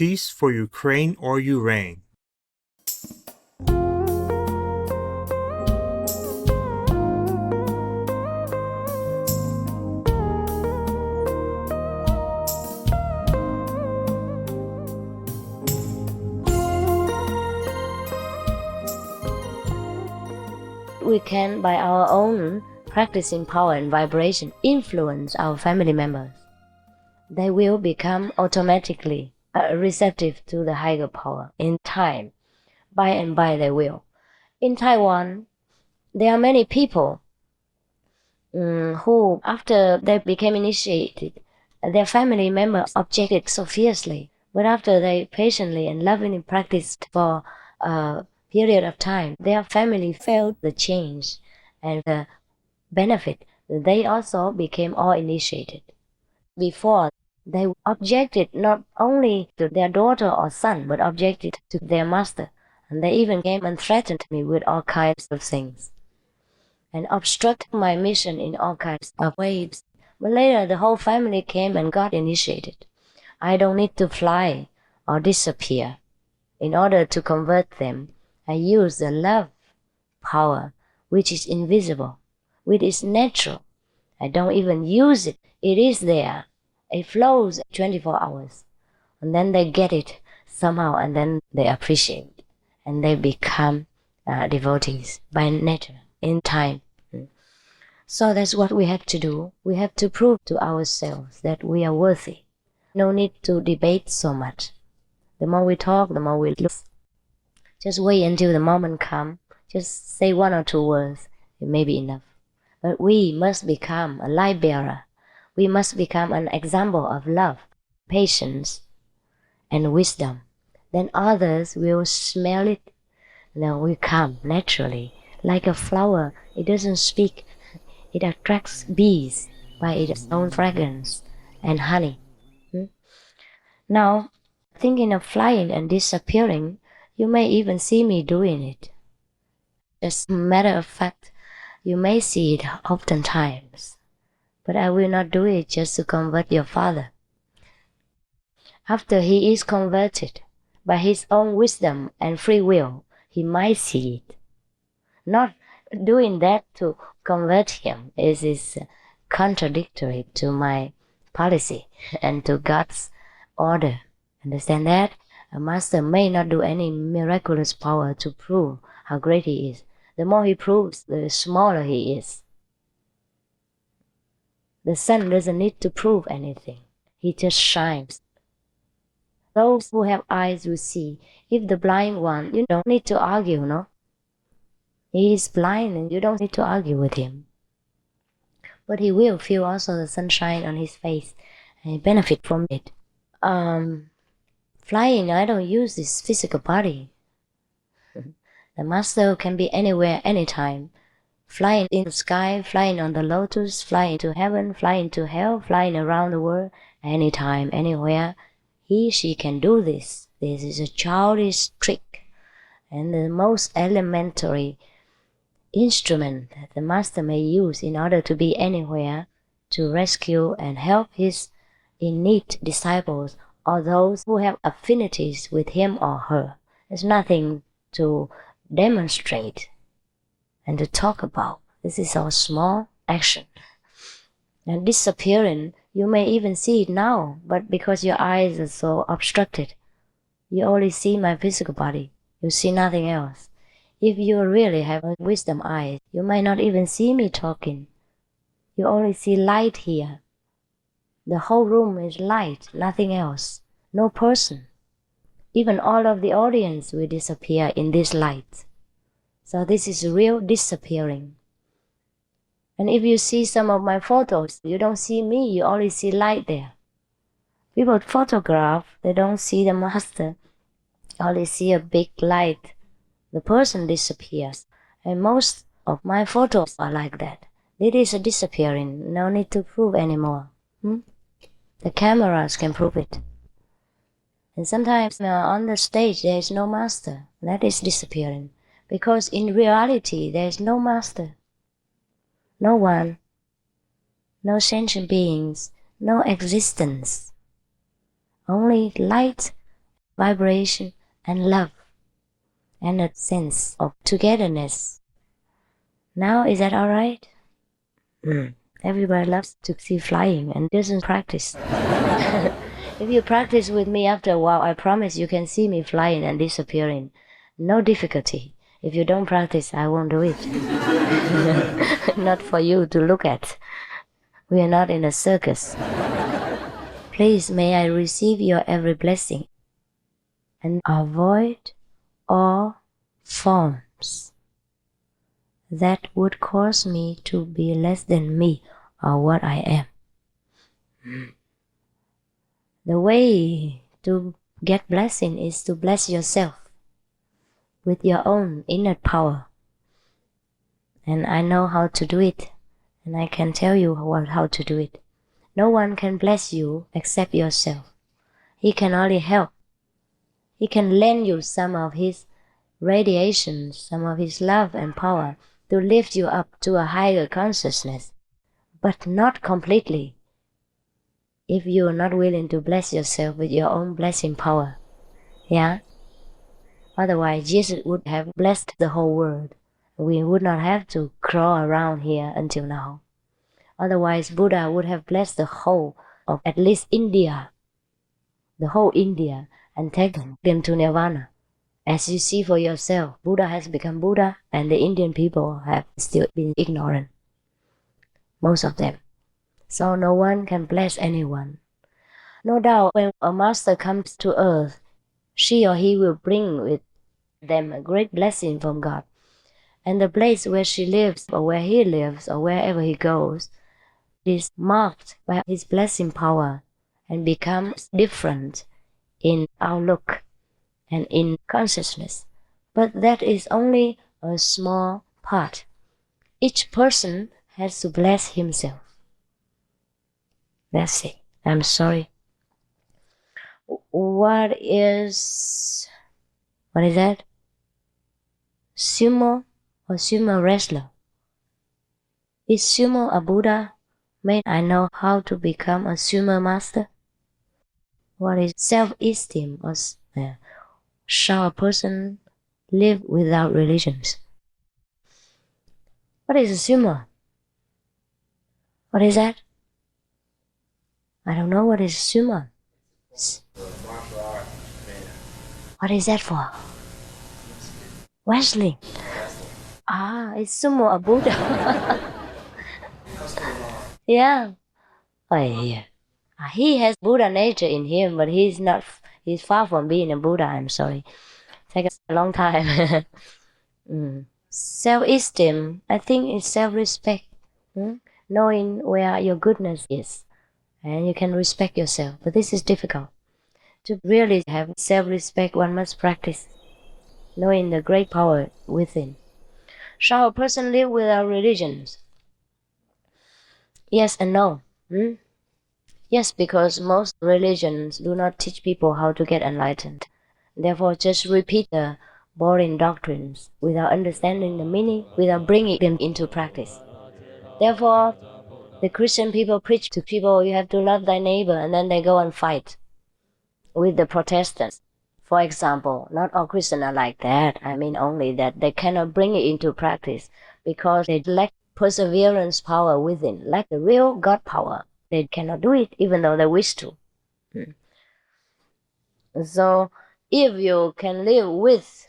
Peace for Ukraine or Ukraine. We can, by our own practicing power and vibration, influence our family members. They will become automatically receptive to the higher power in time. By and by they will. In Taiwan, there are many people who, after they became initiated, their family members objected so fiercely. But after they patiently and lovingly practiced for a period of time, their family felt the change and the benefit. They also became all initiated. Before, they objected not only to their daughter or son, but objected to their master. And they even came and threatened me with all kinds of things and obstructed my mission in all kinds of ways. But later, the whole family came and got initiated. I don't need to fly or disappear. In order to convert them, I use the love power, which is invisible, which is natural. I don't even use it. It is there. It flows 24 hours. And then they get it somehow, and then they appreciate it. And they become devotees by nature, in time. So that's what we have to do. We have to prove to ourselves that we are worthy. No need to debate so much. The more we talk, the more we look. Just wait until the moment comes. Just say one or two words. It may be enough. But we must become a light bearer. We must become an example of love, patience, and wisdom. Then others will smell it. Then will come naturally. Like a flower, it doesn't speak. It attracts bees by its own fragrance and honey. Now, thinking of flying and disappearing, you may even see me doing it. As a matter of fact, you may see it oftentimes. But I will not do it just to convert your father. After he is converted, by his own wisdom and free will, he might see it. Not doing that to convert him is contradictory to my policy and to God's order. Understand that? A master may not do any miraculous power to prove how great he is. The more he proves, the smaller he is. The sun doesn't need to prove anything. He just shines. Those who have eyes will see. If the blind one, you don't need to argue, no? He is blind and you don't need to argue with him. But he will feel also the sunshine on his face and benefit from it. Flying, I don't use this physical body. The master can be anywhere, anytime. Flying in the sky, flying on the lotus, flying to heaven, flying to hell, flying around the world, anytime, anywhere. She can do this. This is a childish trick and the most elementary instrument that the master may use in order to be anywhere to rescue and help his in-need disciples or those who have affinities with him or her. There's nothing to demonstrate and to talk about. This is our small action. And disappearing, you may even see it now, but because your eyes are so obstructed, you only see my physical body. You see nothing else. If you really have a wisdom eye, you might not even see me talking. You only see light here. The whole room is light, nothing else. No person. Even all of the audience will disappear in this light. So this is real disappearing. And if you see some of my photos, you don't see me, you only see light there. People photograph, they don't see the master, only see a big light. The person disappears. And most of my photos are like that. It is a disappearing, no need to prove anymore. The cameras can prove it. And sometimes on the stage there is no master. That is disappearing. Because in reality there is no master. No one. No sentient beings. No existence. Only light vibration and love and a sense of togetherness. Now, is that all right? Everybody loves to see flying and doesn't practice. If you practice with me after a while, I promise you can see me flying and disappearing. No difficulty. If you don't practice, I won't do it. Not for you to look at. We are not in a circus. Please, may I receive your every blessing and avoid all forms that would cause me to be less than me or what I am. The way to get blessing is to bless yourself with your own inner power. And I know how to do it, and I can tell you how to do it. No one can bless you except yourself. He can only help. He can lend you some of his radiation, some of his love and power to lift you up to a higher consciousness, but not completely. If you are not willing to bless yourself with your own blessing power, yeah? Otherwise, Jesus would have blessed the whole world. We would not have to crawl around here until now. Otherwise, Buddha would have blessed the whole of at least India, the whole India, and taken them to Nirvana. As you see for yourself, Buddha has become Buddha, and the Indian people have still been ignorant. Most of them. So no one can bless anyone. No doubt when a master comes to earth, she or he will bring with them a great blessing from God. And the place where she lives, or where he lives, or wherever he goes, is marked by his blessing power and becomes different in outlook and in consciousness. But that is only a small part. Each person has to bless himself. That's it. I'm sorry. What is that? Sumo or sumo wrestler? Is sumo a Buddha? May I know how to become a sumo master? What is self-esteem? Or shall a person live without religions? What is a sumo? What is that? I don't know what is sumo. What is that for? Wrestling. It's sumo a Buddha. Yeah. Oh, yeah. He has Buddha nature in him, but he's far from being a Buddha, I'm sorry. Takes a long time. Self-esteem, I think, is self-respect. Knowing where your goodness is. And you can respect yourself. But this is difficult. To really have self-respect, one must practice. Knowing the great power within. Shall a person live without religions? Yes and no. Yes, because most religions do not teach people how to get enlightened. Therefore, just repeat the boring doctrines without understanding the meaning, without bringing them into practice. Therefore, the Christian people preach to people, you have to love thy neighbor, and then they go and fight with the Protestants. For example, not all Christians are like that. I mean only that they cannot bring it into practice because they lack perseverance power within, lack the real God power. They cannot do it even though they wish to. So if you can live with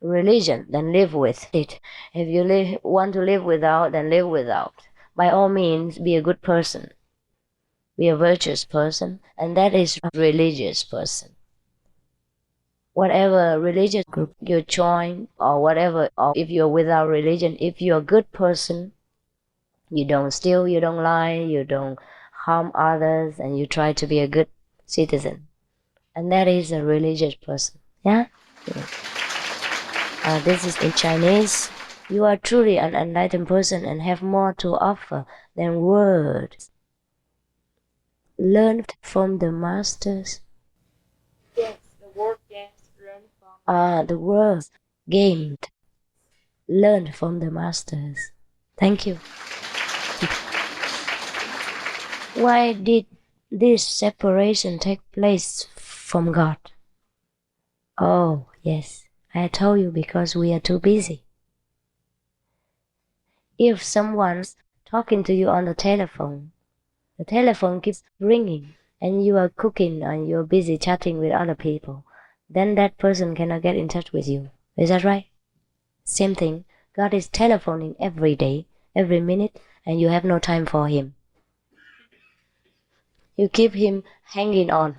religion, then live with it. If you want to live without, then live without. By all means, be a good person. Be a virtuous person, and that is a religious person. Whatever religious group you join, or whatever, or if you're without religion, if you're a good person, you don't steal, you don't lie, you don't harm others, and you try to be a good citizen. And that is a religious person. Yeah? This is in Chinese. You are truly an enlightened person and have more to offer than words. Learned from the masters. Yes, the word games learned from. The words gained. Learned from the masters. Thank you. Why did this separation take place from God? Oh, yes. I told you because we are too busy. If someone's talking to you on the telephone keeps ringing, and you are cooking and you're busy chatting with other people, then that person cannot get in touch with you. Is that right? Same thing. God is telephoning every day, every minute, and you have no time for him. You keep him hanging on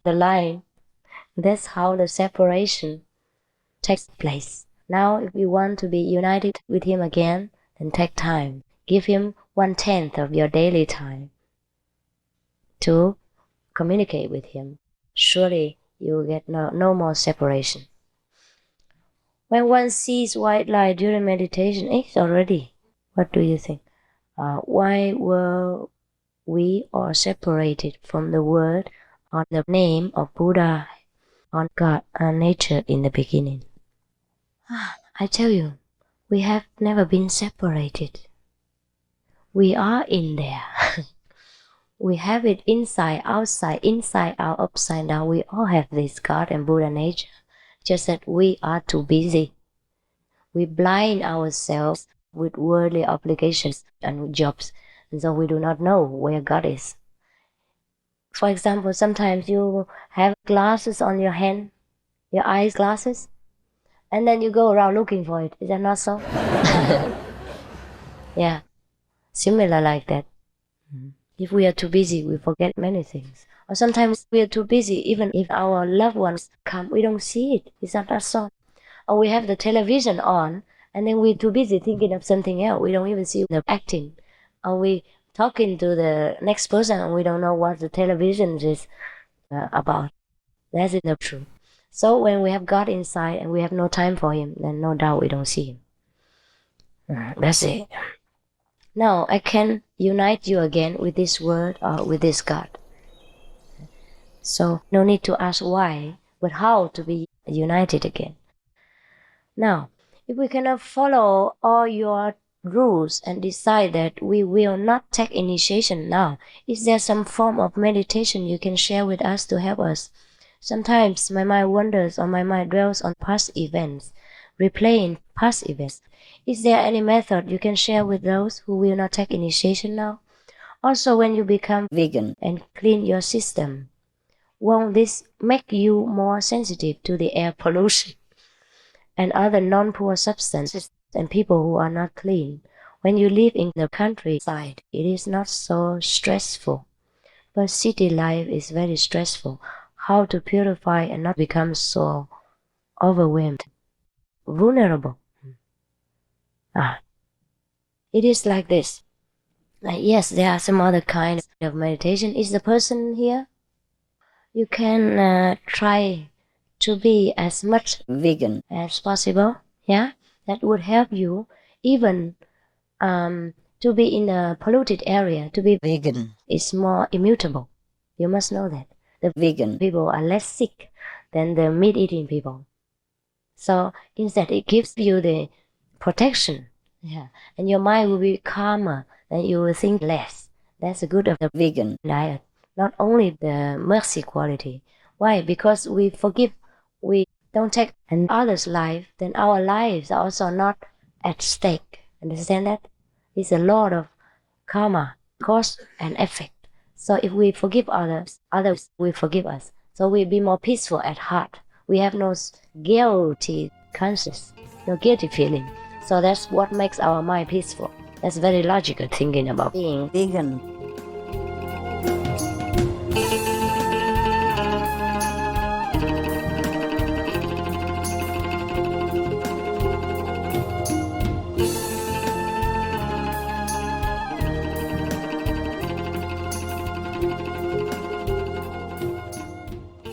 the line. That's how the separation takes place. Now, if you want to be united with him again, then take time. Give him 1/10 of your daily time to communicate with him. Surely you will get no more separation. When one sees white light during meditation, it's already. What do you think? Why were we are separated from the word or the name of Buddha, on God and nature in the beginning? I tell you, we have never been separated. We are in there. We have it inside, outside, inside out, upside down. We all have this God and Buddha nature. Just that we are too busy. We blind ourselves with worldly obligations and jobs, and so we do not know where God is. For example, sometimes you have glasses on your hand, your eyes glasses, and then you go around looking for it. Is that not so? Yeah, similar like that. If we are too busy, we forget many things. Or sometimes we are too busy, even if our loved ones come, we don't see it. Is that not so? Or we have the television on, and then we're too busy thinking of something else. We don't even see the acting. Or we talking to the next person, and we don't know what the television is about. That's the truth. So when we have God inside and we have no time for him, then no doubt we don't see him. That's it. Now I can unite you again with this word or with this God. So no need to ask why, but how to be united again. Now, if we cannot follow all your rules and decide that we will not take initiation now, is there some form of meditation you can share with us to help us? Sometimes my mind wanders or my mind dwells on past events, replaying past events. Is there any method you can share with those who will not take initiation now? Also, when you become vegan and clean your system, won't this make you more sensitive to the air pollution and other non-poor substances and people who are not clean? When you live in the countryside, it is not so stressful. But city life is very stressful. How to purify and not become so overwhelmed, vulnerable? It is like this. Yes, there are some other kinds of meditation. Is the person here? You can try to be as much vegan as possible. Yeah, that would help you. Even to be in a polluted area, to be vegan is more immutable. You must know that. The vegan people are less sick than the meat-eating people. So instead, it gives you the protection. Yeah, and your mind will be calmer, and you will think less. That's the good of the vegan diet. Not only the mercy quality. Why? Because we forgive, we don't take an other's life, then our lives are also not at stake. Understand that? It's a lot of karma, cause and effect. So if we forgive others, others will forgive us. So we'll be more peaceful at heart. We have no guilty conscience, no guilty feeling. So that's what makes our mind peaceful. That's very logical thinking about being vegan.